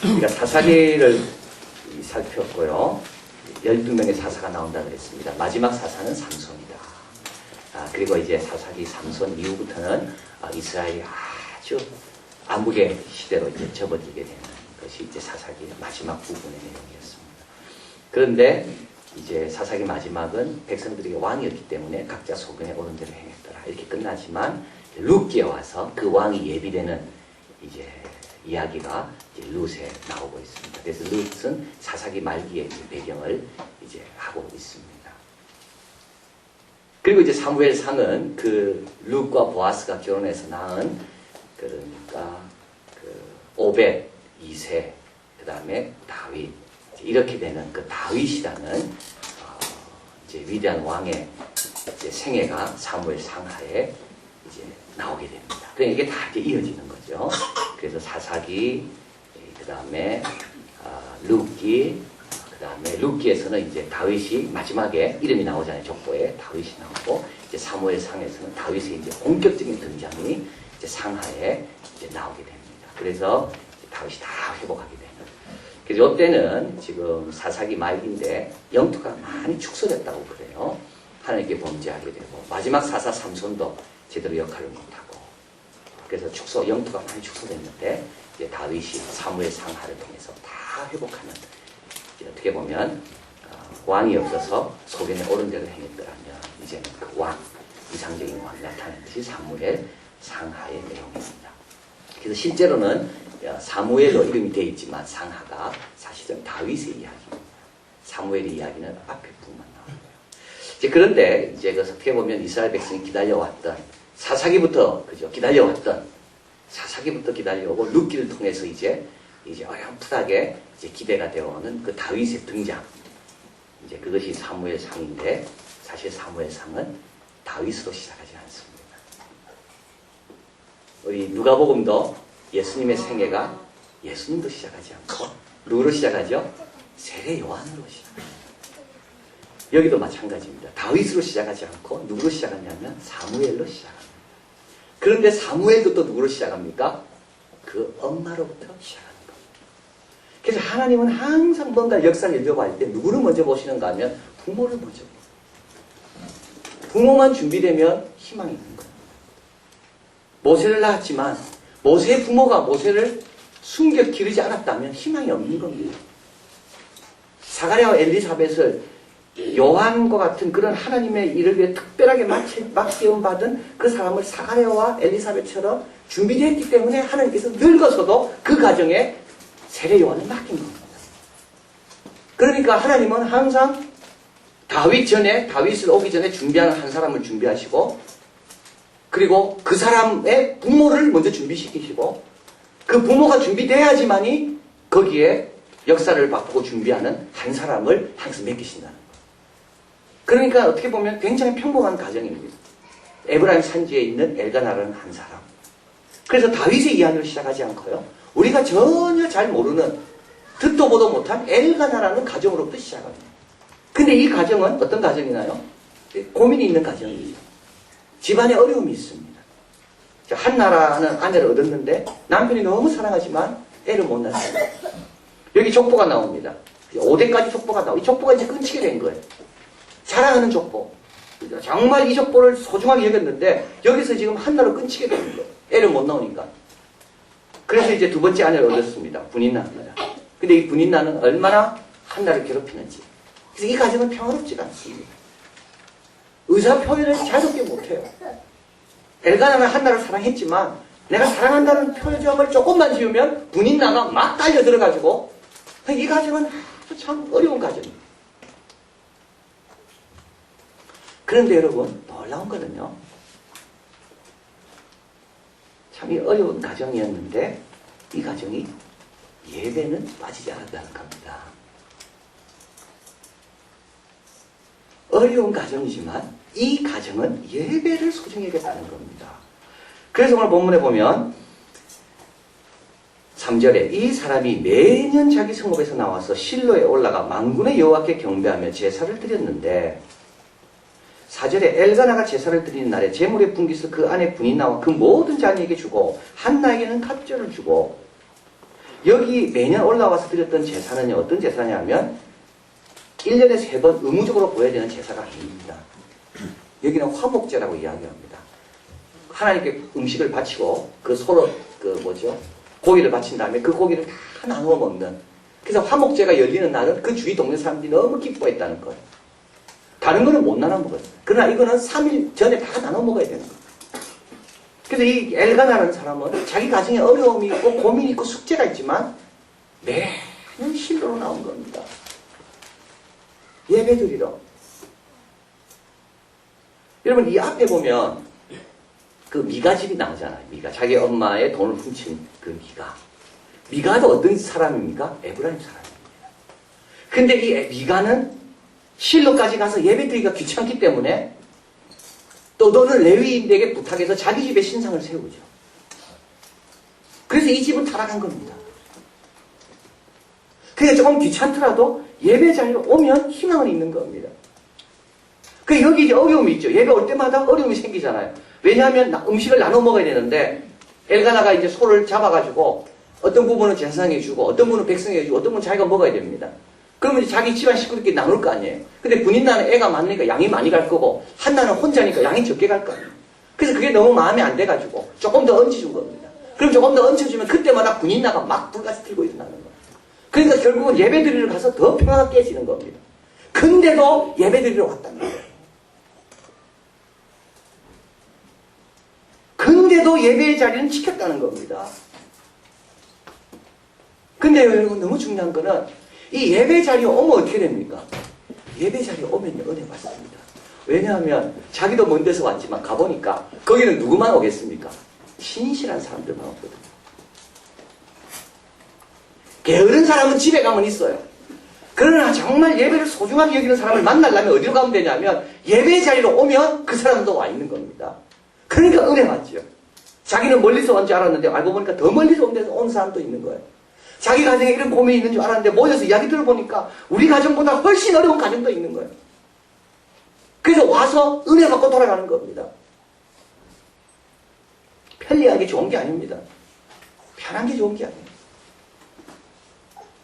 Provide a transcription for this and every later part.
우리가 사사기를 살폈고요. 12명의 사사가 나온다고 했습니다. 마지막 사사는 삼손이다. 그리고 이제 사사기 삼손 이후부터는 이스라엘이 아주 암흑의 시대로 이제 접어들게 되는 것이 이제 사사기의 마지막 부분의 내용이었습니다. 그런데 이제 사사기 마지막은 백성들이 왕이었기 때문에 각자 소견에 옳은 대로 행했더라. 이렇게 끝나지만 룻기에 와서 그 왕이 예비되는 이제 이야기가 이제 룻에 나오고 있습니다. 그래서 룻은 사사기 말기의 배경을 이제 하고 있습니다. 그리고 이제 사무엘상은 그 룻과 보아스가 결혼해서 낳은 그러니까 그 오벳, 이세, 그 다음에 다윗 이렇게 되는 그 다윗이라는 이제 위대한 왕의 이제 생애가 사무엘상하에 이제 나오게 됩니다. 그러니까 이게 다 이제 이어지는 거죠. 그래서 사사기, 그 다음에 룻기, 그 다음에 룻기에서는 이제 다윗이 마지막에 이름이 나오잖아요. 족보에 다윗이 나오고 이제 사무엘상에서는 다윗의 이제 본격적인 등장이 이제 상하에 이제 나오게 됩니다. 그래서 다윗이 다 회복하게 되는. 그래서 이때는 지금 사사기 말기인데 영토가 많이 축소됐다고 그래요. 하나님께 범죄하게 되고 마지막 사사 삼손도 제대로 역할을 못하고. 그래서 영토가 많이 축소됐는데 이제 다윗이 사무엘 상하를 통해서 다 회복하는 어떻게 보면 왕이 없어서 소견에 옳은 대로 행했더라면 이제는 그 왕, 이상적인 왕이 나타나는 것이 사무엘 상하의 내용입니다. 그래서 실제로는 사무엘로 이름이 되어 있지만 상하가 사실은 다윗의 이야기입니다. 사무엘의 이야기는 앞에 부분만 나오는 거예요. 그런데 이제 어떻게 보면 이스라엘 백성이 기다려왔던 사사기부터 기다려오고 룻기를 통해서 이제 어렴풋하게 이제 기대가 되어오는 그 다윗의 등장. 이제 그것이 사무엘상인데 사실 사무엘상은 다윗으로 시작하지 않습니다. 우리 누가복음도 예수님의 생애가 예수님도 시작하지 않고 누구로 시작하죠? 세례 요한으로 시작합니다. 여기도 마찬가지입니다. 다윗으로 시작하지 않고 누구로 시작하냐면 사무엘로 시작합니다. 그런데 사무엘도 또 누구로 시작합니까? 그 엄마로부터 시작하는 겁니다. 그래서 하나님은 항상 뭔가 역사를 열려볼 때 누구를 먼저 보시는가 하면 부모를 먼저 보세요. 부모만 준비되면 희망이 있는 거예요. 모세를 낳았지만 모세의 부모가 모세를 숨겨 기르지 않았다면 희망이 없는 겁니다. 사가랴와 엘리사벳을 요한과 같은 그런 하나님의 일을 위해 특별하게 맡기움 받은 그 사람을 사가랴와 엘리사벳처럼 준비되었기 때문에 하나님께서 늙어서도 그 가정에 세례 요한을 맡긴 겁니다. 그러니까 하나님은 항상 다윗을 오기 전에 준비하는 한 사람을 준비하시고 그리고 그 사람의 부모를 먼저 준비시키시고 그 부모가 준비돼야지만이 거기에 역사를 바꾸고 준비하는 한 사람을 항상 맡기신다는 거예요. 그러니까 어떻게 보면 굉장히 평범한 가정입니다. 에브라임 산지에 있는 엘가나라는 한 사람. 그래서 다윗의 이야기를 시작하지 않고요. 우리가 전혀 잘 모르는 듣도 보도 못한 엘가나라는 가정으로부터 시작합니다. 근데 이 가정은 어떤 가정이나요? 고민이 있는 가정이에요. 집안에 어려움이 있습니다. 한나라는 아내를 얻었는데 남편이 너무 사랑하지만 애를 못 낳습니다. 여기 족보가 나옵니다. 5대까지 족보가 나오고 이 족보가 이제 끊기게 된 거예요. 사랑하는 족보. 정말 이 족보를 소중하게 여겼는데 여기서 지금 한나로 끊기게 되는 거예요. 애를 못 낳으니까. 그래서 이제 두 번째 아내를 얻었습니다. 분인나입니다. 근데 이 분인나는 얼마나 한나를 괴롭히는지. 그래서 이 가정은 평화롭지가 않습니다. 의사 표현을 자유롭게 못해요. 엘가나는 한나를 사랑했지만 내가 사랑한다는 표정을 조금만 지으면 분인나가 막 달려 들어가지고 이 가정은 아주 참 어려운 가정입니다. 그런데 여러분 놀라운 거는요. 참 이 어려운 가정이었는데 이 가정이 예배는 빠지지 않았다는 겁니다. 어려운 가정이지만 이 가정은 예배를 소중히 여겼다는 겁니다. 그래서 오늘 본문에 보면 3절에 이 사람이 매년 자기 성읍에서 나와서 실로에 올라가 만군의 여호와께 경배하며 제사를 드렸는데 4절에 엘가나가 제사를 드리는 날에 제물의 분깃을 그 안에 분이 나와 그 모든 자녀에게 주고 한나에게는 탑절을 주고 여기 매년 올라와서 드렸던 제사는요 어떤 제사냐면 1년에 3번 의무적으로 보여야 되는 제사가 아닙니다. 여기는 화목제라고 이야기합니다. 하나님께 음식을 바치고 그 소로 고기를 바친 다음에 그 고기를 다 나누어 먹는 그래서 화목제가 열리는 날은 그 주위 동네 사람들이 너무 기뻐했다는 거예요. 다른 거는 못 나눠 먹었어요. 그러나 이거는 3일 전에 다 나눠 먹어야 되는 거예요. 그래서 이 엘가나라는 사람은 자기 가정에 어려움이 있고 고민이 있고 숙제가 있지만 매년 실로로 나온 겁니다. 예배드리러. 여러분 이 앞에 보면 그 미가집이 나오잖아요. 미가. 자기 엄마의 돈을 훔친 그 미가. 미가도 어떤 사람입니까? 에브라임 사람입니다. 근데 이 미가는 실로까지 가서 예배드리기가 귀찮기 때문에 또 너는 레위인에게 부탁해서 자기 집에 신상을 세우죠. 그래서 이 집은 타락한 겁니다. 그러니까 조금 귀찮더라도 예배 자리로 오면 희망은 있는 겁니다. 그 여기 이제 어려움이 있죠. 예배 올 때마다 어려움이 생기잖아요. 왜냐하면 음식을 나눠 먹어야 되는데 엘가나가 이제 소를 잡아가지고 어떤 부분은 제사장에 주고 어떤 부분은 백성에게 주고 어떤 부분은 자기가 먹어야 됩니다. 그러면 이제 자기 집안 식구들끼리 나눌 거 아니에요. 근데 분인나는 애가 많으니까 양이 많이 갈 거고 한나는 혼자니까 양이 적게 갈 거 아니에요. 그래서 그게 너무 마음에 안 돼가지고 조금 더 얹어준 겁니다. 그럼 조금 더 얹혀주면 그때마다 분인나가 막 불같이 들고 일어나는 거예요. 그러니까 결국은 예배드리러 가서 더 평화가 깨지는 겁니다. 근데도 예배드리러 왔다는 거예요. 근데도 예배의 자리는 지켰다는 겁니다. 근데 여러분 너무 중요한 거는 이 예배 자리에 오면 어떻게 됩니까? 예배 자리에 오면 은혜 받습니다. 왜냐하면 자기도 먼 데서 왔지만 가보니까 거기는 누구만 오겠습니까? 신실한 사람들만 오거든요. 게으른 사람은 집에 가면 있어요. 그러나 정말 예배를 소중하게 여기는 사람을 만나려면 어디로 가면 되냐면 예배 자리로 오면 그 사람도 와 있는 겁니다. 그러니까 은혜 받죠. 자기는 멀리서 온 줄 알았는데 알고 보니까 더 멀리서 온 데서 온 사람도 있는 거예요. 자기 가정에 이런 고민이 있는 줄 알았는데 모여서 이야기 들어보니까 우리 가정보다 훨씬 어려운 가정도 있는 거예요. 그래서 와서 은혜 받고 돌아가는 겁니다. 편리하게 좋은 게 아닙니다. 편한 게 좋은 게 아니에요.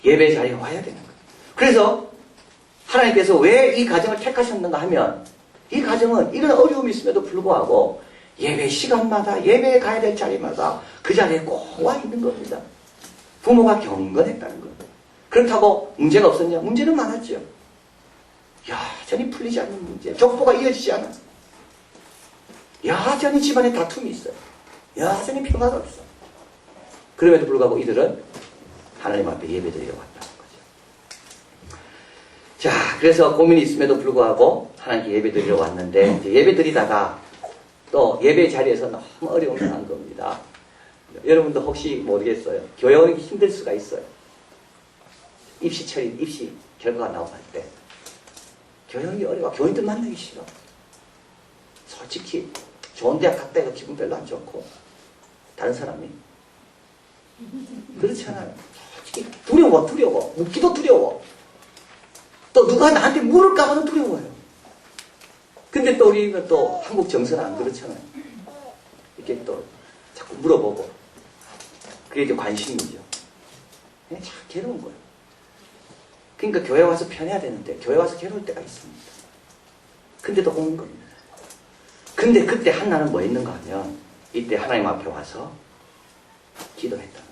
예배 자리에 와야 되는 거예요. 그래서 하나님께서 왜 이 가정을 택하셨는가 하면 이 가정은 이런 어려움이 있음에도 불구하고 예배 시간마다 예배에 가야 될 자리마다 그 자리에 꼭 와 있는 겁니다. 부모가 경건했다는 겁니다. 그렇다고 문제가 없었냐? 문제는 많았죠. 여전히 풀리지 않는 문제, 족보가 이어지지 않아. 여전히 집안에 다툼이 있어요. 여전히 평화가 없어. 그럼에도 불구하고 이들은 하나님 앞에 예배드리러 왔다는 거죠. 자, 그래서 고민이 있음에도 불구하고 하나님께 예배드리러 왔는데 이제 예배드리다가 또 예배 자리에서 너무 어려움이 난 겁니다. 여러분도 혹시 모르겠어요. 교회 오기 힘들 수가 있어요. 입시 결과가 나오고 할 때. 교회 오기 어려워. 교인들 만나기 싫어. 솔직히 좋은 대학 갔다 해도 기분 별로 안 좋고 다른 사람이 그렇잖아요. 솔직히 두려워. 묻기도 두려워. 또 누가 나한테 물을까 봐도 두려워요. 근데 또 우리는 또 한국 정서는 안 그렇잖아요. 이렇게 또 자꾸 물어보고 그게 이제 관심이죠. 그냥 참 괴로운 거예요. 그러니까 교회 와서 편해야 되는데 교회 와서 괴로울 때가 있습니다. 근데도 오는 겁니다. 근데 그때 한나는 뭐 했는가 하면 이때 하나님 앞에 와서 기도했다는 거예요.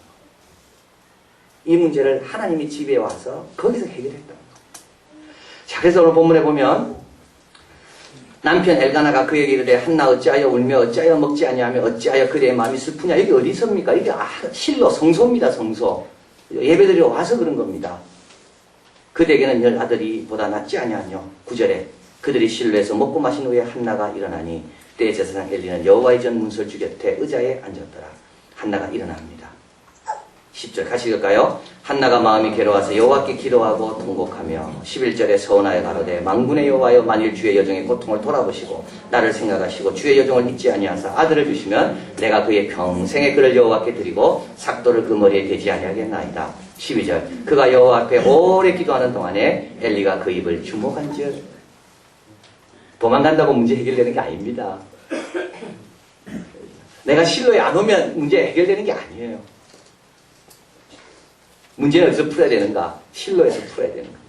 이 문제를 하나님이 집에 와서 거기서 해결했다는 거예요. 자, 그래서 오늘 본문에 보면 남편 엘가나가 그에게 이르되 한나 어찌하여 울며 어찌하여 먹지 아니하며 어찌하여 그대의 마음이 슬프냐. 이게 어디서입니까? 이게 실로 성소입니다. 성소. 예배드리러 와서 그런 겁니다. 그대에게는 10 아들이 보다 낫지 아니하뇨. 9절에 그들이 실로에서 먹고 마신 후에 한나가 일어나니 때의 제사장 엘리는 여호와의 전 문설주 곁에 의자에 앉았더라. 한나가 일어납니다. 10절 같이 읽을까요? 한나가 마음이 괴로워서 여호와께 기도하고 통곡하며 11절에 서원하여 가로되 만군의 여호와여 만일 주의 여종의 고통을 돌아보시고 나를 생각하시고 주의 여종을 잊지 아니하사 아들을 주시면 내가 그의 평생의 그를 여호와께 드리고 삭도를 그 머리에 대지 아니하겠나이다. 12절 그가 여호와 앞에 오래 기도하는 동안에 엘리가 그 입을 주목한즉 도망간다고 문제 해결되는 게 아닙니다. 내가 실로에 안 오면 문제 해결되는 게 아니에요. 문제는 어디서 풀어야 되는가? 실로에서 풀어야 되는 겁니다.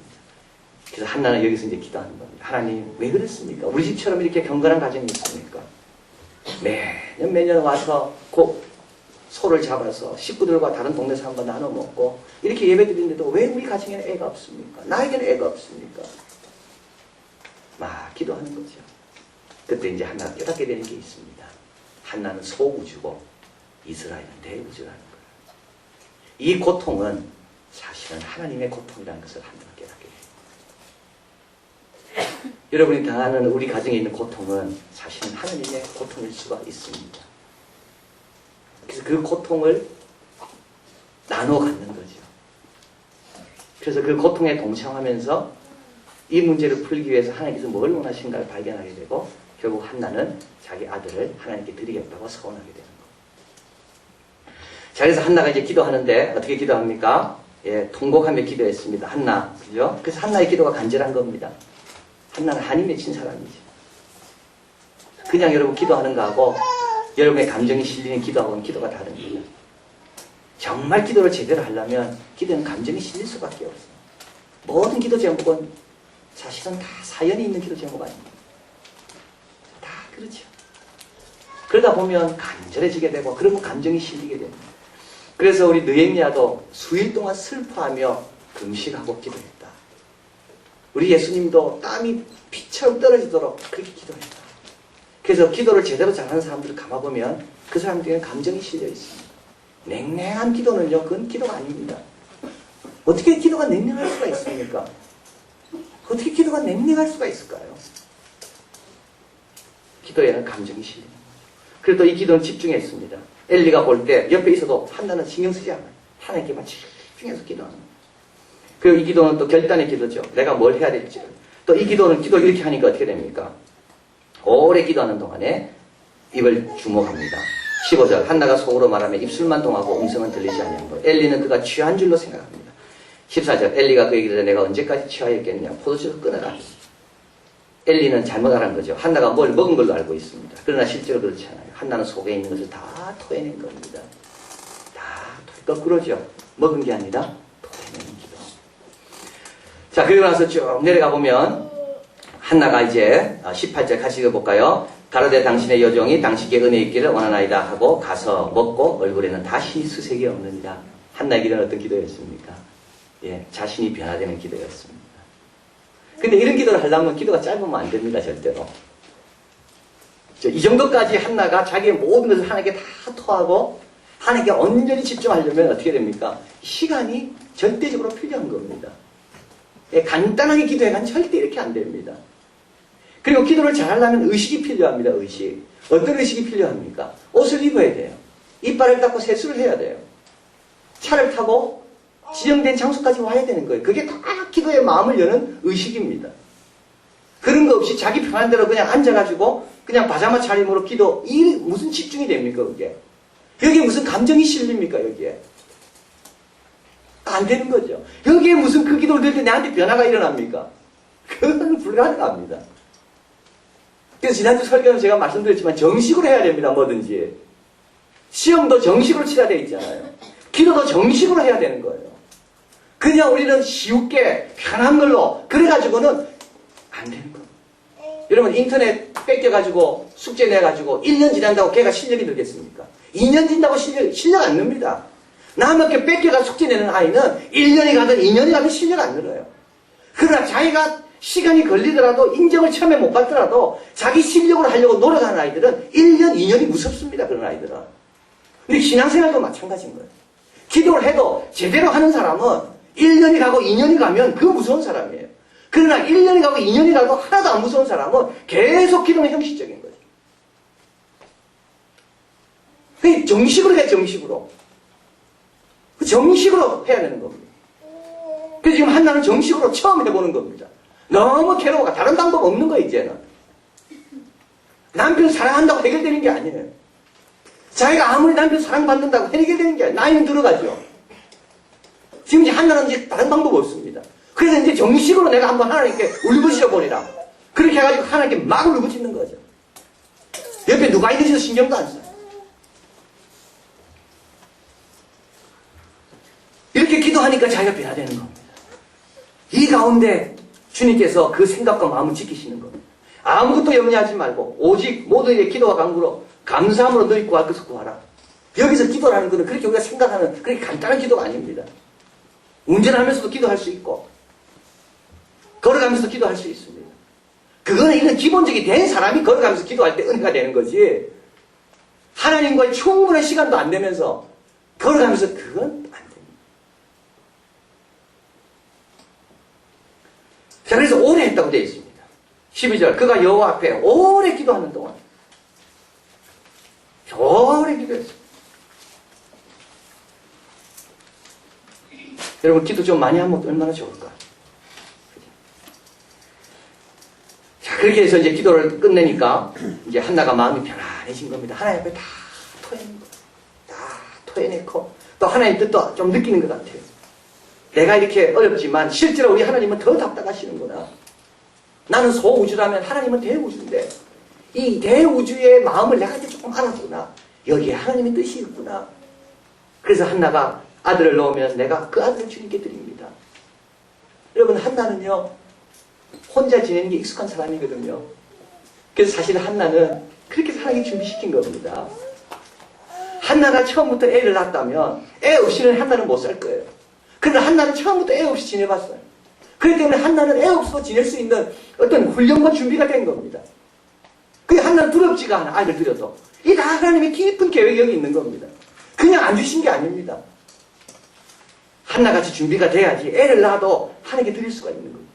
그래서 한나는 여기서 이제 기도하는 겁니다. 하나님, 왜 그랬습니까? 우리 집처럼 이렇게 경건한 가정이 있습니까? 매년 와서 소를 잡아서 식구들과 다른 동네 사람과 나눠 먹고 이렇게 예배 드리는데도 왜 우리 가정에는 애가 없습니까? 나에게는 애가 없습니까? 막 기도하는 거죠. 그때 이제 한나가 깨닫게 되는 게 있습니다. 한나는 소우주고 이스라엘은 대우주라는 거예요. 이 고통은 사실은 하나님의 고통이라는 것을 한나가 깨닫게 됩니다. 여러분이 당하는 우리 가정에 있는 고통은 사실은 하나님의 고통일 수가 있습니다. 그래서 그 고통을 나눠 갖는 거죠. 그래서 그 고통에 동참하면서 이 문제를 풀기 위해서 하나님께서 뭘 원하신가를 발견하게 되고 결국 한나는 자기 아들을 하나님께 드리겠다고 서원하게 되는 거예요. 자, 그래서 한나가 이제 기도하는데 어떻게 기도합니까? 예, 통곡하며 기도했습니다. 한나, 그죠? 그래서 한나의 기도가 간절한 겁니다. 한나는 한이 맺힌 사람이죠. 그냥 여러분 기도하는 거하고 여러분의 감정이 실리는 기도하고는 기도가 다릅니다. 정말 기도를 제대로 하려면 기도는 감정이 실릴 수밖에 없어요. 모든 기도 제목은 사실은 다 사연이 있는 기도 제목 아닙니다. 다 그렇죠. 그러다 보면 간절해지게 되고 그러면 감정이 실리게 됩니다. 그래서 우리 느헤미야도 수일 동안 슬퍼하며 금식하고 기도했다. 우리 예수님도 땀이 피처럼 떨어지도록 그렇게 기도했다. 그래서 기도를 제대로 잘하는 사람들을 감아보면 그 사람들에게는 감정이 실려 있습니다. 냉랭한 기도는요, 그건 기도가 아닙니다. 어떻게 기도가 냉랭할 수가 있습니까? 어떻게 기도가 냉랭할 수가 있을까요? 기도에는 감정이 실리는 거죠. 그래도 이 기도는 집중했습니다. 엘리가 볼 때 옆에 있어도 한나는 신경 쓰지 않아요. 하나님께만 집중해서 기도하는 거예요. 그리고 이 기도는 또 결단의 기도죠. 내가 뭘 해야 될지. 또 이 기도는 기도 이렇게 하니까 어떻게 됩니까? 오래 기도하는 동안에 입을 주목합니다. 15절 한나가 속으로 말하며 입술만 동하고 음성은 들리지 않는 것. 엘리는 그가 취한 줄로 생각합니다. 14절 엘리가 그에게 이르되 내가 언제까지 취하였겠냐. 포도주를 끊어라. 엘리는 잘못 알은 거죠. 한나가 뭘 먹은 걸로 알고 있습니다. 그러나 실제로 그렇지 않아요. 한나는 속에 있는 것을 다 토해낸 겁니다. 다 거꾸로죠. 먹은 게 아니라 토해내는 기도. 자, 그리고 나서 쭉 내려가 보면 한나가 이제 18절 같이 읽어볼까요? 가로되 당신의 여종이 당신께 은혜 있기를 원하나이다 하고 가서 먹고 얼굴에는 다시 수색이 없느니라. 한나의 기도는 어떤 기도였습니까? 예, 자신이 변화되는 기도였습니다. 근데 이런 기도를 하려면 기도가 짧으면 안 됩니다, 절대로. 이 정도까지 한나가 자기의 모든 것을 하나님께 다 토하고 하나님께 온전히 집중하려면 어떻게 됩니까? 시간이 절대적으로 필요한 겁니다. 예, 간단하게 기도해간 절대 이렇게 안 됩니다. 그리고 기도를 잘하려면 의식이 필요합니다, 의식. 어떤 의식이 필요합니까? 옷을 입어야 돼요. 이빨을 닦고 세수를 해야 돼요. 차를 타고 지정된 장소까지 와야 되는 거예요. 그게 다 기도의 마음을 여는 의식입니다. 그런 거 없이 자기 편한 대로 그냥 앉아가지고 그냥 파자마 차림으로 기도, 이 무슨 집중이 됩니까, 그게? 여기에 무슨 감정이 실립니까, 여기에? 안 되는 거죠. 여기에 무슨 그 기도를 들 때 내한테 변화가 일어납니까? 그건 불가능합니다. 그래서 지난주 설교는 제가 말씀드렸지만 정식으로 해야 됩니다, 뭐든지. 시험도 정식으로 치러야 되어 있잖아요. 기도도 정식으로 해야 되는 거예요. 그냥 우리는 쉽게 편한 걸로 그래가지고는 안 되는 거예요. 여러분 인터넷 뺏겨가지고 숙제 내가지고 1년 지난다고 걔가 실력이 늘겠습니까? 2년 지난다고 실력 안 늡니다. 남에게 뺏겨가 숙제 내는 아이는 1년이 가든 2년이 가든 실력 안 늘어요. 그러나 자기가 시간이 걸리더라도 인정을 처음에 못 받더라도 자기 실력으로 하려고 노력하는 아이들은 1년, 2년이 무섭습니다. 그런 아이들은. 근데 신앙생활도 마찬가지인 거예요. 기도를 해도 제대로 하는 사람은 1년이 가고 2년이 가면 그 무서운 사람이에요. 그러나 1년이 가고 2년이 가도 하나도 안 무서운 사람은 계속 기도는 형식적인 거죠. 정식으로 해, 정식으로. 정식으로 해야 되는 겁니다. 그래서 지금 한나는 정식으로 처음 해보는 겁니다. 너무 괴로워가 다른 방법 없는 거예요, 이제는. 남편 사랑한다고 해결되는 게 아니에요. 자기가 아무리 남편 사랑받는다고 해결되는 게 아니에요. 나이는 들어가죠. 지금 이제 한나는 이제 다른 방법 없습니다. 그래서 이제 정식으로 내가 한번 하나님께 울부짖어 보리라. 그렇게 해가지고 하나님께 막 울부짖는 거죠. 옆에 누가 있는지도 신경도 안 써요. 이렇게 기도하니까 자기가 변화되는 겁니다. 이 가운데 주님께서 그 생각과 마음을 지키시는 겁니다. 아무것도 염려하지 말고 오직 모두의 기도와 간구로 감사함으로 너희 구할 것을 구하라. 여기서 기도라는 것은 그렇게 우리가 생각하는 그렇게 간단한 기도가 아닙니다. 운전하면서도 기도할 수 있고 걸어가면서도 기도할 수 있습니다. 그거는 이런 기본적이 된 사람이 걸어가면서 기도할 때 은혜가 되는 거지, 하나님과의 충분한 시간도 안 되면서 걸어가면서 그건 안 됩니다. 자, 그래서 오래 했다고 되어 있습니다. 12절, 그가 여호와 앞에 오래 기도하는 동안 오래 기도했습니다. 여러분, 기도 좀 많이 하면 얼마나 좋을까? 자, 그렇게 해서 이제 기도를 끝내니까 이제 한나가 마음이 편안해진 겁니다. 하나님 앞에 다 토해낸 거예요. 다 토해내고 또 하나님 뜻도 좀 느끼는 것 같아요. 내가 이렇게 어렵지만 실제로 우리 하나님은 더 답답하시는구나. 나는 소우주라면 하나님은 대우주인데 이 대우주의 마음을 내가 이제 조금 알았구나. 여기에 하나님의 뜻이 있구나. 그래서 한나가 아들을 낳으면 내가 그 아들을 주님께 드립니다. 여러분, 한나는요 혼자 지내는 게 익숙한 사람이거든요. 그래서 사실 한나는 그렇게 사랑이 준비시킨 겁니다. 한나가 처음부터 애를 낳았다면 애 없이는 한나는 못 살 거예요. 그러나 한나는 처음부터 애 없이 지내봤어요. 그렇기 때문에 한나는 애 없어도 지낼 수 있는 어떤 훈련과 준비가 된 겁니다. 그게 한나는 두렵지가 않아. 아이를 들여도. 이게 다 하나님의 깊은 계획이 여기 있는 겁니다. 그냥 안 주신 게 아닙니다. 한나같이 준비가 돼야지 애를 낳아도 하나님께 드릴 수가 있는 겁니다.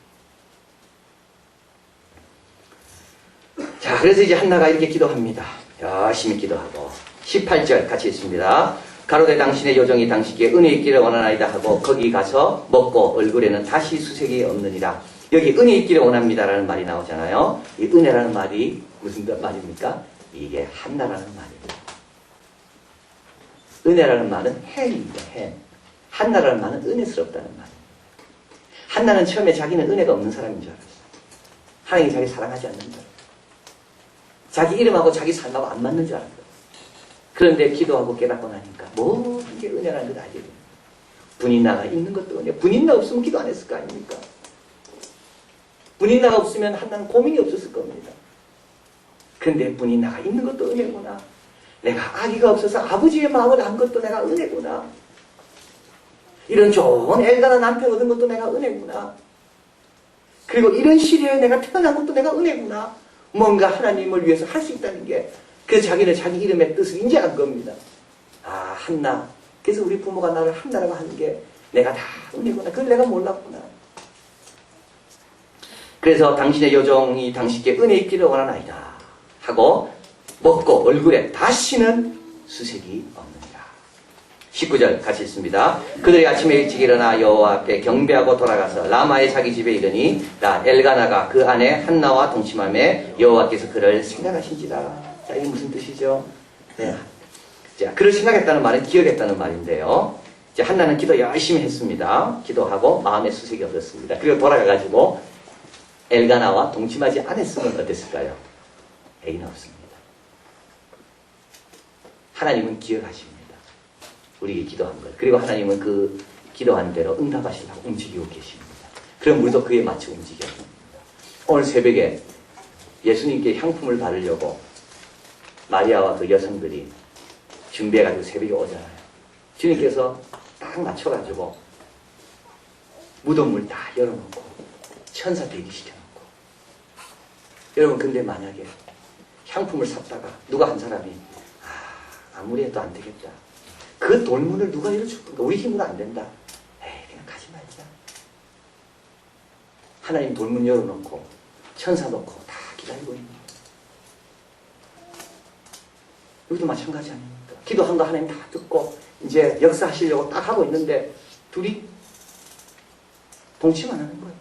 자, 그래서 이제 한나가 이렇게 기도합니다. 열심히 기도하고 18절 같이 있습니다. 가로되 당신의 요정이 당신께 은혜 있기를 원하나이다 하고 거기 가서 먹고 얼굴에는 다시 수색이 없느니라. 여기 은혜 있기를 원합니다라는 말이 나오잖아요. 이 은혜라는 말이 무슨 말입니까? 이게 한나라는 말입니다. 은혜라는 말은 햄입니다. 햄. 한나라는 말은 은혜스럽다는 말입니다. 한나는 처음에 자기는 은혜가 없는 사람인 줄 알았어요. 하나님이 자기 사랑하지 않는다. 자기 이름하고 자기 삶하고 안 맞는 줄 알았어요. 그런데 기도하고 깨닫고 나니까 모든 게 은혜라는 걸 알게 됩니다. 분인나가 있는 것도 은혜. 분인나 없으면 기도 안 했을 거 아닙니까? 분인나가 없으면 한나는 고민이 없었을 겁니다. 그런데 분인나가 있는 것도 은혜구나. 내가 아기가 없어서 아버지의 마음을 안 것도 내가 은혜구나. 이런 좋은 엘가나 남편 얻은 것도 내가 은혜구나. 그리고 이런 시대에 내가 태어난 것도 내가 은혜구나. 뭔가 하나님을 위해서 할 수 있다는 게, 그래서 자기는 자기 이름의 뜻을 인지한 겁니다. 아, 한나. 그래서 우리 부모가 나를 한나라고 하는 게 내가 다 은혜구나. 그걸 내가 몰랐구나. 그래서 당신의 요정이 당신께 은혜 있기를 원하나이다 하고 먹고 얼굴에 다시는 수색이 없느니라. 19절 같이 있습니다. 그들이 아침에 일찍 일어나 여호와 앞에 경배하고 돌아가서 라마의 자기 집에 이르니 나 엘가나가 그 안에 한나와 동침하며 여호와께서 그를 생각하신지라. 자, 이게 무슨 뜻이죠? 네. 자, 그를 생각했다는 말은 기억했다는 말인데요. 이제 한나는 기도 열심히 했습니다. 기도하고 마음의 수색이 없었습니다. 그리고 돌아가가지고 엘가나와 동침하지 않았으면 어땠을까요? 애인은 없습니다. 하나님은 기억하십니다. 우리에게 기도한 걸. 그리고 하나님은 그 기도한 대로 응답하시려고 움직이고 계십니다. 그럼 우리도 그에 맞춰 움직여야 합니다. 오늘 새벽에 예수님께 향품을 바르려고 마리아와 그 여성들이 준비해가지고 새벽에 오잖아요. 주님께서 딱 맞춰가지고 무덤을 다 열어놓고 천사 대기시켜놓고. 여러분, 근데 만약에 향품을 샀다가 누가 한 사람이 아무리 해도 안 되겠다. 그 돌문을 누가 열어줄 건가? 우리 힘으로 안 된다. 에이, 그냥 가지 말자. 하나님 돌문 열어놓고 천사 놓고 다 기다리고 있는 거예요. 여기도 마찬가지 아닙니까? 기도한 거 하나님 다 듣고 이제 역사하시려고 딱 하고 있는데 둘이 동침 안 하는 거예요.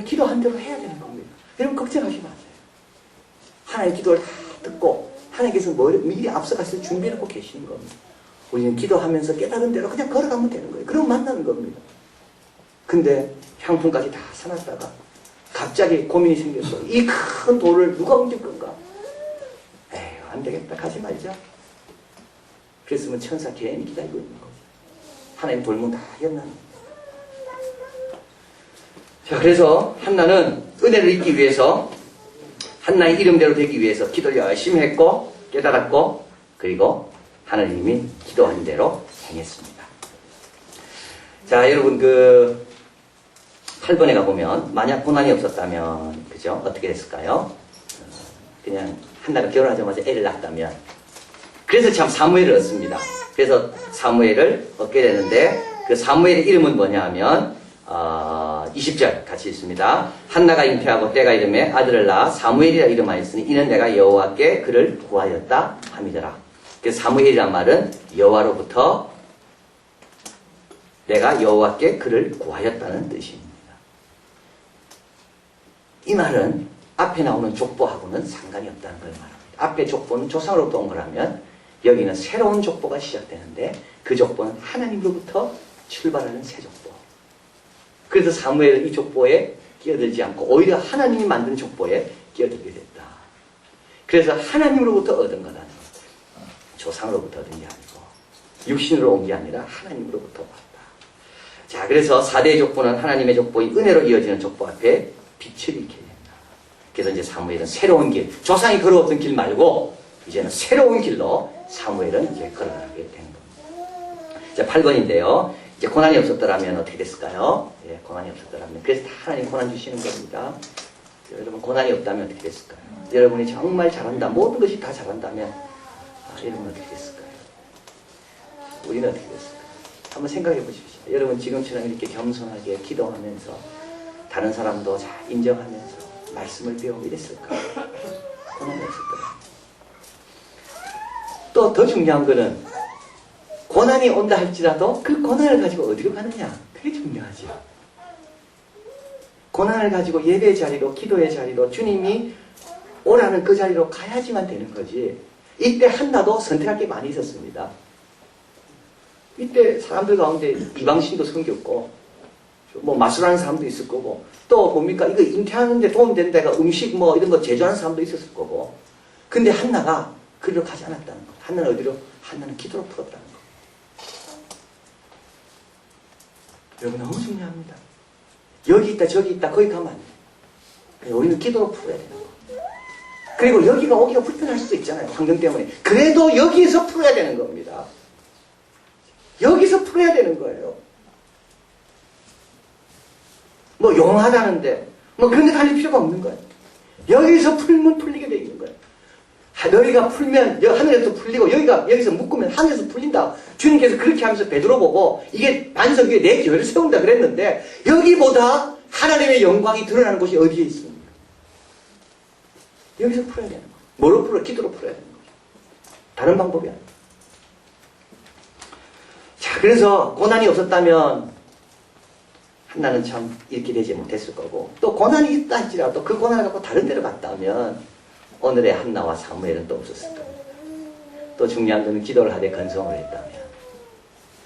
기도한 대로 해야 되는 겁니다. 여러분 걱정하지 마세요. 하나님의 기도를 다 듣고 하나님께서 미리 앞서가서 준비해놓고 계시는 겁니다. 우리는 기도하면서 깨달은 대로 그냥 걸어가면 되는 거예요. 그럼 만나는 겁니다. 근데 향품까지 다 사놨다가 갑자기 고민이 생겼어. 이 큰 돌을 누가 옮길 건가? 에휴, 안 되겠다. 가지 말자. 그랬으면 천사 괜히 기다리고 있는 거죠. 하나님 돌문 다 열나는. 자, 그래서 한나는 은혜를 잊기 위해서, 한나의 이름대로 되기 위해서 기도를 열심히 했고 깨달았고, 그리고 하나님이 기도한 대로 행했습니다. 자, 여러분 8번에 가보면 만약 고난이 없었다면 그죠? 어떻게 됐을까요? 그냥 한나가 결혼하자마자 애를 낳았다면, 그래서 참 사무엘을 얻습니다. 그래서 사무엘을 얻게 되는데 그 사무엘의 이름은 뭐냐 하면 20절 같이 있습니다. 한나가 잉태하고 때가 이름에 아들을 낳아 사무엘이라 이름하였으니 이는 내가 여호와께 그를 구하였다 함이더라. 그래서 사무엘이란 말은 여호와로부터 내가 여호와께 그를 구하였다는 뜻입니다. 이 말은 앞에 나오는 족보하고는 상관이 없다는 걸 말합니다. 앞에 족보는 조상으로부터 온 거라면 여기는 새로운 족보가 시작되는데 그 족보는 하나님으로부터 출발하는 새 족보. 그래서 사무엘은 이 족보에 끼어들지 않고 오히려 하나님이 만든 족보에 끼어들게 됐다. 그래서 하나님으로부터 얻은 거라는 거예요. 조상으로부터 얻은 게 아니고 육신으로 온 게 아니라 하나님으로부터 왔다. 자, 그래서 4대의 족보는 하나님의 족보인 은혜로 이어지는 족보 앞에 빛을 잃게 된다. 그래서 이제 사무엘은 새로운 길, 조상이 걸어왔던 길 말고 이제는 새로운 길로 사무엘은 이제 걸어가게 된 겁니다. 자, 8번인데요. 이제 고난이 없었더라면 어떻게 됐을까요? 예, 고난이 없었더라면. 그래서 하나님 고난 주시는 겁니다. 여러분, 고난이 없다면 어떻게 됐을까요? 여러분이 정말 잘한다, 모든 것이 다 잘한다면 여러분 어떻게 됐을까요? 우리는 어떻게 됐을까요? 한번 생각해 보십시오. 여러분 지금처럼 이렇게 겸손하게 기도하면서 다른 사람도 잘 인정하면서 말씀을 배우고 이랬을까요? 고난이 없었더라면. 또 더 중요한 거는 고난이 온다 할지라도 그 고난을 가지고 어디로 가느냐, 그게 중요하죠. 고난을 가지고 예배의 자리로, 기도의 자리로, 주님이 오라는 그 자리로 가야지만 되는 거지. 이때 한나도 선택할 게 많이 있었습니다. 이때 사람들 가운데 이방신도 섬겼고 뭐 마술하는 사람도 있을 거고, 또 뭡니까 이거 잉태하는데 도움되는 데가 음식 뭐 이런 거 제조하는 사람도 있었을 거고. 근데 한나가 그리로 가지 않았다는 거. 한나는 어디로? 한나는 기도로 풀었다는 거. 여러분 너무 중요합니다. 여기 있다 저기 있다 거기 가면 안 돼. 우리는 기도로 풀어야 되는 거. 그리고 여기가 오기가 불편할 수도 있잖아요. 환경 때문에. 그래도 여기에서 풀어야 되는 겁니다. 여기서 풀어야 되는 거예요. 뭐 용하다는데 뭐 그런 데 달릴 필요가 없는 거예요. 여기서 풀면 풀리게 돼 있는 거예요. 여기가 풀면 하늘에서 풀리고 여기서 묶으면 하늘에서 풀린다. 주님께서 그렇게 하면서 베드로 보고 이게 반석 위에 내 교회를 세운다 그랬는데 여기보다 하나님의 영광이 드러나는 곳이 어디에 있습니까? 여기서 풀어야 되는 거예요. 뭐로 풀어? 기도로 풀어야 되는 거예요. 다른 방법이 아니에요. 자, 그래서 고난이 없었다면 한나는 참 이렇게 되지 못했을 거고, 또 고난이 있다 할지라도 그 고난을 갖고 다른 데로 갔다면 오늘의 한나와 사무엘은 또 없었을 겁니다. 또 중요한 것은 기도를 하되 건성을 했다면,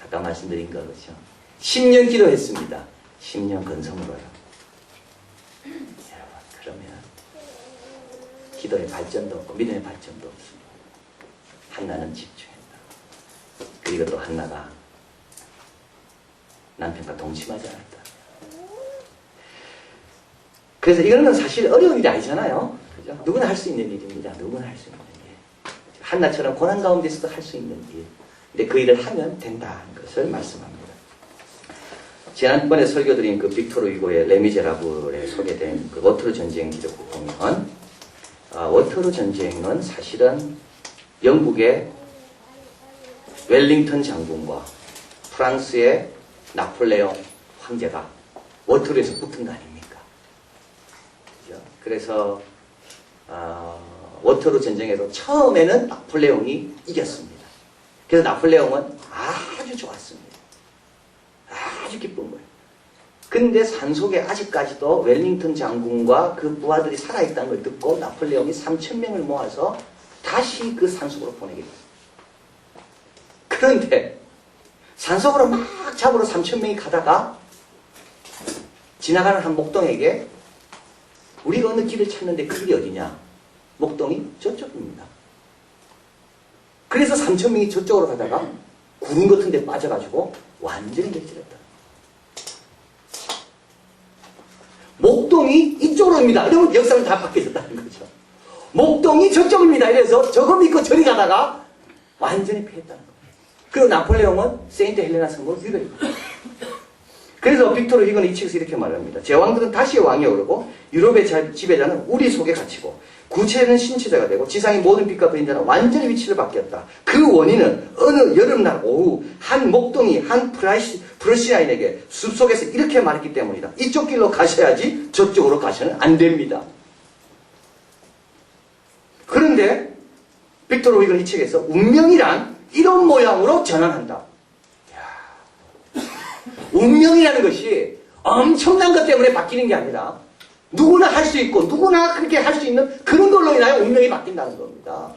아까 말씀드린 거 그렇죠? 10년 기도했습니다. 10년 건성으로요. 여러분, 그러면 기도의 발전도 없고 믿음의 발전도 없습니다. 한나는 집중했다. 그리고 또 한나가 남편과 동침하지 않았다. 그래서 이거는 사실 어려운 일이 아니잖아요. 그죠? 누구나 할 수 있는 일입니다. 누구나 할 수 있는 일. 한나처럼 고난 가운데서도 할 수 있는 일. 근데 그 일을 하면 된다는 것을 말씀합니다. 지난번에 설교드린 그 빅토르 위고의 레미제라블에 소개된 그 워터루 전쟁 기록을 보면, 워터루 전쟁은 사실은 영국의 웰링턴 장군과 프랑스의 나폴레옹 황제가 워터루에서 붙은 거 아닙니까? 그죠? 그래서 워터루 전쟁에서 처음에는 나폴레옹이 이겼습니다. 그래서 나폴레옹은 아주 좋았습니다. 아주 기쁜 거예요. 근데 산속에 아직까지도 웰링턴 장군과 그 부하들이 살아있다는 걸 듣고 나폴레옹이 3,000명을 모아서 다시 그 산속으로 보내게 돼요. 그런데 산속으로 막 잡으러 3,000명이 가다가 지나가는 한 목동에게 우리가 어느 길을 찾는데 그 길이 어디냐? 목동이 저쪽입니다. 그래서 3,000명이 저쪽으로 가다가 구름 같은 데 빠져가지고 완전히 멸절했다. 목동이 이쪽으로입니다. 이러면 역사는 다 바뀌어졌다는 거죠. 목동이 저쪽입니다. 이래서 저거 믿고 저리 가다가 완전히 패했다는 거예요. 그리고 나폴레옹은 세인트 헬레나 성공을 유배했다. 그래서 빅토르 휴고는 이 책에서 이렇게 말합니다. 제왕들은 다시 왕에 오르고 유럽의 지배자는 우리 속에 갇히고 구체는 신체자가 되고 지상의 모든 빛과 그림자는 완전히 위치를 바뀌었다. 그 원인은 어느 여름날 오후 한 목동이 한 프러시아인에게 숲속에서 이렇게 말했기 때문이다. 이쪽 길로 가셔야지 저쪽으로 가셔는 안 됩니다. 그런데 빅토르 휴고는 이 책에서 운명이란 이런 모양으로 전환한다. 운명이라는 것이 엄청난 것 때문에 바뀌는 게 아니라 누구나 할 수 있고 누구나 그렇게 할 수 있는 그런 걸로 인하여 운명이 바뀐다는 겁니다.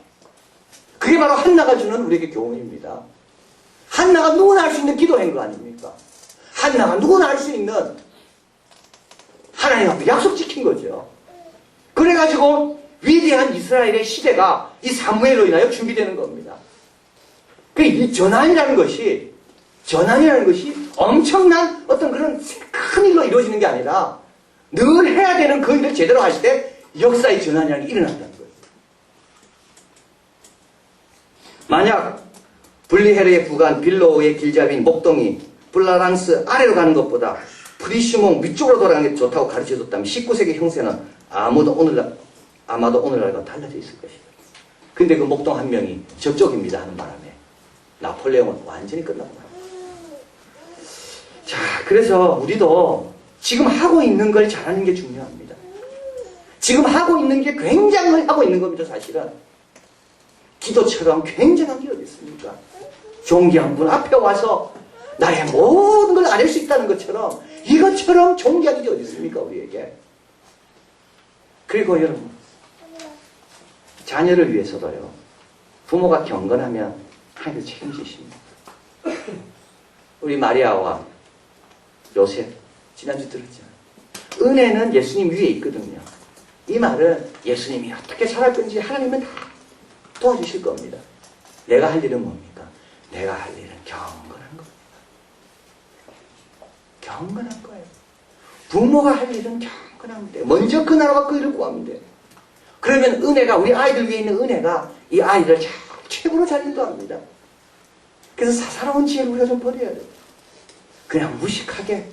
그게 바로 한나가 주는 우리에게 교훈입니다. 한나가 누구나 할 수 있는 기도한 거 아닙니까? 한나가 누구나 할 수 있는 하나님 앞에 약속 지킨 거죠. 그래가지고 위대한 이스라엘의 시대가 이 사무엘로 인하여 준비되는 겁니다. 이 전환이라는 것이 엄청난 어떤 그런 큰 일로 이루어지는 게 아니라 늘 해야 되는 그 일을 제대로 할 때 역사의 전환이라는 게 일어난다는 거예요. 만약 블리헤르의 부간 빌로우의 길잡이인 목동이 블라랑스 아래로 가는 것보다 프리슈몽 위쪽으로 돌아가는 게 좋다고 가르쳐줬다면 19세기 형세는 아마도 오늘날과 달라져 있을 것이다. 근데 그 목동 한 명이 저쪽입니다 하는 바람에 나폴레옹은 완전히 끝나고 말합니다. 자, 그래서 우리도 지금 하고 있는 걸 잘하는 게 중요합니다. 지금 하고 있는 게 굉장히 하고 있는 겁니다, 사실은. 기도처럼 굉장한 게 어디 있습니까? 존귀한 분 앞에 와서 나의 모든 걸 알 수 있다는 것처럼 이것처럼 존귀한 게 어디 있습니까, 우리에게? 그리고 여러분, 자녀를 위해서도요, 부모가 경건하면 하나님 책임지십니다. 우리 마리아와 요셉, 지난주 들었잖아요. 은혜는 예수님 위에 있거든요. 이 말은 예수님이 어떻게 살할 건지 하나님은 다 도와주실 겁니다. 내가 할 일은 뭡니까? 내가 할 일은 경건한 겁니다. 경건한 거예요. 부모가 할 일은 경건하면 돼요. 먼저 그 나라와 그 일을 구하면 돼요. 그러면 은혜가, 우리 아이들 위에 있는 은혜가 이 아이들을 최고로 잘 인도합니다. 그래서 사사로운 지혜를 우리가 좀 버려야 돼요. 그냥 무식하게,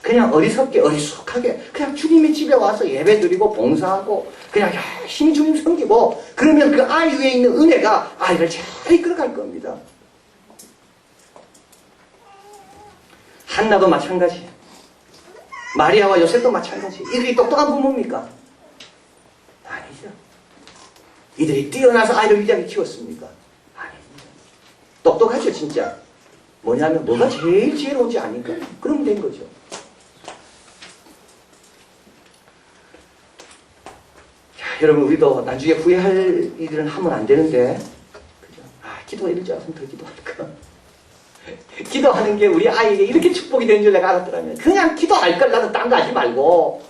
그냥 어리석하게 그냥 주님의 집에 와서 예배드리고 봉사하고 그냥 열심히 주님 섬기고 그러면 그 아이 위에 있는 은혜가 아이를 잘 이끌어갈 겁니다. 한나도 마찬가지예요. 마리아와 요셉도 마찬가지예요. 이들이 똑똑한 부모입니까? 아니죠. 이들이 뛰어나서 아이를 위대하게 키웠습니까? 아닙니다. 똑똑하죠, 진짜. 뭐냐면 뭐가 제일 지혜로운지 아니까 그러면 된 거죠. 자, 여러분, 우리도 나중에 후회할 일은 하면 안 되는데, 그죠? 기도가 이럴 줄 알았으면 더 기도할까? 기도하는 게 우리 아이에게 이렇게 축복이 되는 줄 내가 알았더라면 그냥 기도할 걸. 나는 딴 거 하지 말고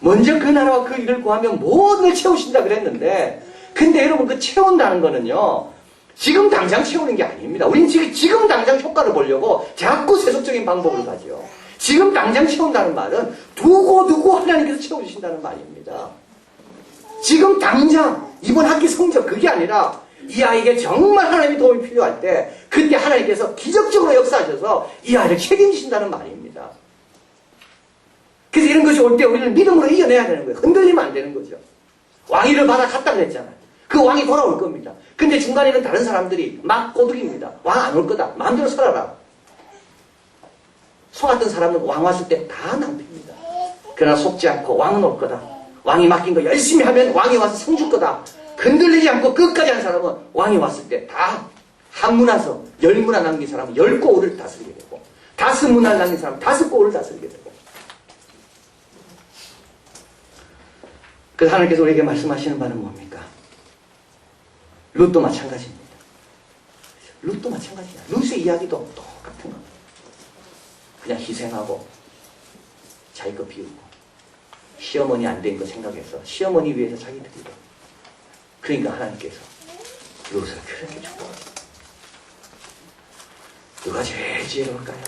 먼저 그 나라와 그 일을 구하면 모든 걸 채우신다 그랬는데, 근데 여러분, 그 채운다는 거는요, 지금 당장 채우는 게 아닙니다. 우린 지금 당장 효과를 보려고 자꾸 세속적인 방법을 가죠. 지금 당장 채운다는 말은 두고 하나님께서 채워주신다는 말입니다. 지금 당장 이번 학기 성적 그게 아니라 이 아이에게 정말 하나님의 도움이 필요할 때 그때 하나님께서 기적적으로 역사하셔서 이 아이를 책임지신다는 말입니다. 그래서 이런 것이 올 때 우리는 믿음으로 이겨내야 되는 거예요. 흔들리면 안 되는 거죠. 왕위를 받아 갔다 그랬잖아요. 그 왕이 돌아올 겁니다. 근데 중간에는 다른 사람들이 막 꼬드깁니다. 왕 안 올 거다. 마음대로 살아라. 속았던 사람은 왕 왔을 때 다 낭패입니다. 그러나 속지 않고 왕은 올 거다. 왕이 맡긴 거 열심히 하면 왕이 와서 상 줄 거다. 흔들리지 않고 끝까지 한 사람은 왕이 왔을 때 다 한 문화서 10문화 남긴 사람은 10고을을 다스리게 되고 5문화를 남긴 사람은 5고을을 다스리게 되고 그래서 하나님께서 우리에게 말씀하시는 바는 뭡니까? 룻도 마찬가지입니다. 룻도 마찬가지야. 룻의 이야기도 똑같은 겁니다. 그냥 희생하고 자기 거 비우고 시어머니 안 된 거 생각해서 시어머니 위해서 자기 드리고 그러니까 하나님께서 룻을 그렇게 축복하셨어요. 누가 제일 지혜로울까요?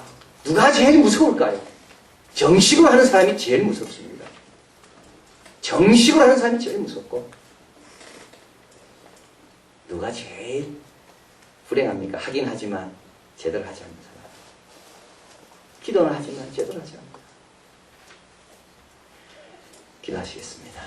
누가 제일 무서울까요? 정식으로 하는 사람이 제일 무섭습니다. 정식으로 하는 사람이 제일 무섭고 누가 제일 불행합니까? 하긴 하지만 제대로 하지 않는 사람. 기도는 하지만 제대로 하지 않고 기도하시겠습니다.